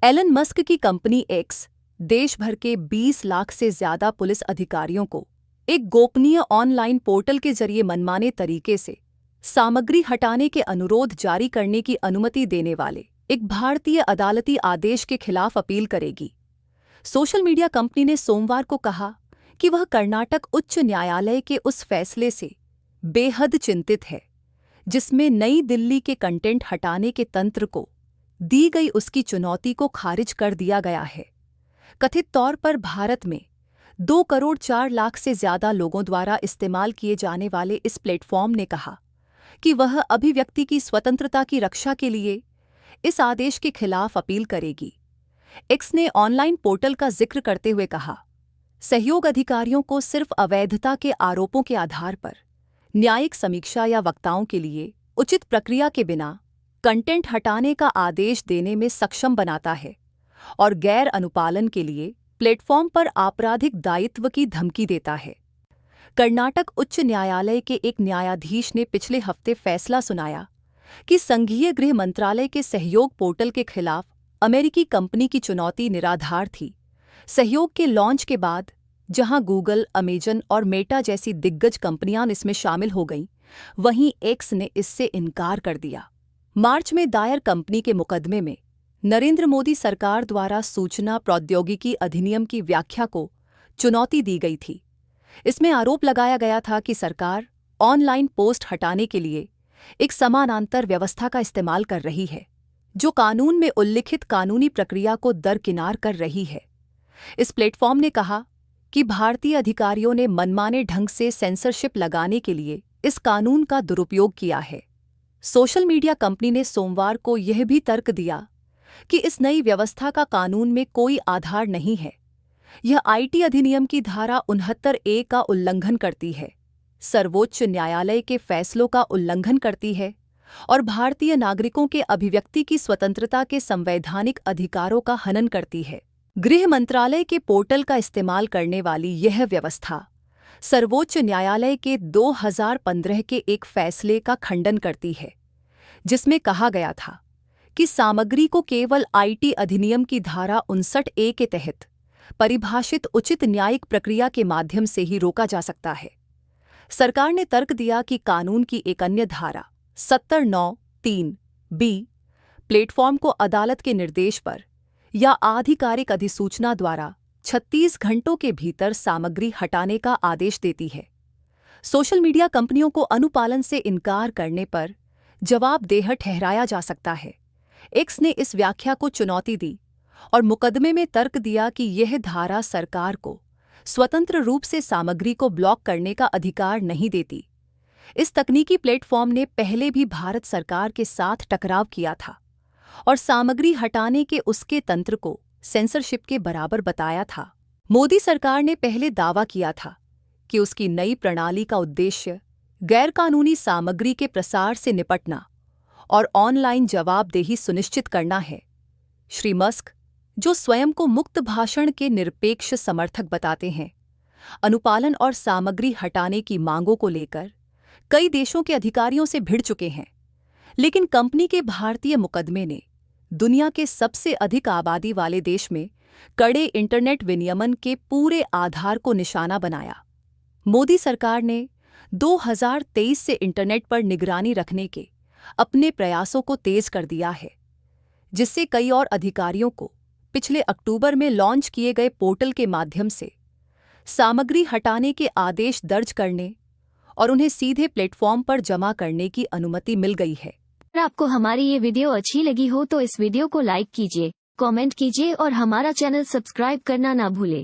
Elon Musk की company x देश भर के 20 लाख से ज्यादा पुलिस अधिकारियों को एक गोपनीय ऑनलाइन पोर्टल के जरिए मनमाने तरीके से सामग्री हटाने के अनुरोध जारी करने की अनुमति देने वाले एक भारतीय अदालती आदेश के खिलाफ अपील करेगी। सोशल मीडिया कंपनी ने सोमवार को कहा कि वह कर्नाटक उच्च न्यायालय के उस फैसले से बेहद चिंतित है जिसमें नई दिल्ली के कंटेंट हटाने के तंत्र को दी गई उसकी चुनौती को खारिज कर दिया गया है। कथित तौर पर भारत में 2 करोड़ 4 लाख से ज्यादा लोगों द्वारा इस्तेमाल किए जाने वाले इस प्लेटफॉर्म ने कहा कि वह अभिव्यक्ति की स्वतंत्रता की रक्षा के लिए इस आदेश के खिलाफ अपील करेगी। एक्स ने ऑनलाइन पोर्टल का जिक्र करते हुए कहा, सहयोग अधिकारियों को सिर्फ अवैधता के आरोपों के आधार पर न्यायिक समीक्षा या वक्ताओं के लिए उचित प्रक्रिया के बिना कंटेंट हटाने का आदेश देने में सक्षम बनाता है और गैर अनुपालन के लिए प्लेटफॉर्म पर आपराधिक दायित्व की धमकी देता है। कर्नाटक उच्च न्यायालय के एक न्यायाधीश ने पिछले हफ्ते फैसला सुनाया कि संघीय गृह मंत्रालय के सहयोग पोर्टल के खिलाफ अमेरिकी कंपनी की चुनौती निराधार थी। सहयोग के लॉन्च के बाद, जहां गूगल, अमेजन और मेटा जैसी दिग्गज कंपनियां इसमें शामिल हो गईं, वहीं एक्स ने इससे इनकार कर दिया। मार्च में दायर कंपनी के मुकदमे में नरेंद्र मोदी सरकार द्वारा सूचना प्रौद्योगिकी अधिनियम की व्याख्या को चुनौती दी गई थी। इसमें आरोप लगाया गया था कि सरकार ऑनलाइन पोस्ट हटाने के लिए एक समानांतर व्यवस्था का इस्तेमाल कर रही है, जो कानून में उल्लिखित कानूनी प्रक्रिया को दरकिनार कर रही है। इस प्लेटफॉर्म ने कहा कि भारतीय अधिकारियों ने मनमाने ढंग से सेंसरशिप लगाने के लिए इस कानून का दुरुपयोग किया है। सोशल मीडिया कंपनी ने सोमवार को यह भी तर्क दिया कि इस नई व्यवस्था का कानून में कोई आधार नहीं है। यह आईटी अधिनियम की धारा 69A का उल्लंघन करती है, सर्वोच्च न्यायालय के फैसलों का उल्लंघन करती है और भारतीय नागरिकों के अभिव्यक्ति की स्वतंत्रता के संवैधानिक अधिकारों का हनन करती है। गृह मंत्रालय के पोर्टल का इस्तेमाल करने वाली यह व्यवस्था सर्वोच्च न्यायालय के 2015 के एक फैसले का खंडन करती है, जिसमें कहा गया था कि सामग्री को केवल आईटी अधिनियम की धारा 59A के तहत परिभाषित उचित न्यायिक प्रक्रिया के माध्यम से ही रोका जा सकता है। सरकार ने तर्क दिया कि कानून की एक अन्य धारा 70(9)(3)(b) प्लेटफॉर्म को अदालत के निर्देश पर या आधिकारिक अधिसूचना द्वारा 36 घंटों के भीतर सामग्री हटाने का आदेश देती है। सोशल मीडिया कंपनियों को अनुपालन से इनकार करने पर जवाबदेह ठहराया जा सकता है। एक्स ने इस व्याख्या को चुनौती दी और मुकदमे में तर्क दिया कि यह धारा सरकार को स्वतंत्र रूप से सामग्री को ब्लॉक करने का अधिकार नहीं देती। इस तकनीकी प्लेटफॉर्म ने पहले भी भारत सरकार के साथ टकराव किया था और सामग्री हटाने के उसके तंत्र को सेंसरशिप के बराबर बताया था। मोदी सरकार ने पहले दावा किया था कि उसकी नई प्रणाली का उद्देश्य गैरकानूनी सामग्री के प्रसार से निपटना और ऑनलाइन जवाबदेही सुनिश्चित करना है। श्री मस्क, जो स्वयं को मुक्त भाषण के निरपेक्ष समर्थक बताते हैं, अनुपालन और सामग्री हटाने की मांगों को लेकर कई देशों के अधिकारियों से भिड़ चुके हैं, लेकिन कंपनी के भारतीय मुकदमे ने दुनिया के सबसे अधिक आबादी वाले देश में कड़े इंटरनेट विनियमन के पूरे आधार को निशाना बनाया। मोदी सरकार ने 2023 से इंटरनेट पर निगरानी रखने के अपने प्रयासों को तेज कर दिया है, जिससे कई और अधिकारियों को पिछले अक्टूबर में लॉन्च किए गए पोर्टल के माध्यम से सामग्री हटाने के आदेश दर्ज करने और उन्हें सीधे प्लेटफॉर्म पर जमा करने की अनुमति मिल गई है। अगर आपको हमारी ये वीडियो अच्छी लगी हो तो इस वीडियो को लाइक कीजिए, कमेंट कीजिए और हमारा चैनल सब्सक्राइब करना ना भूलें।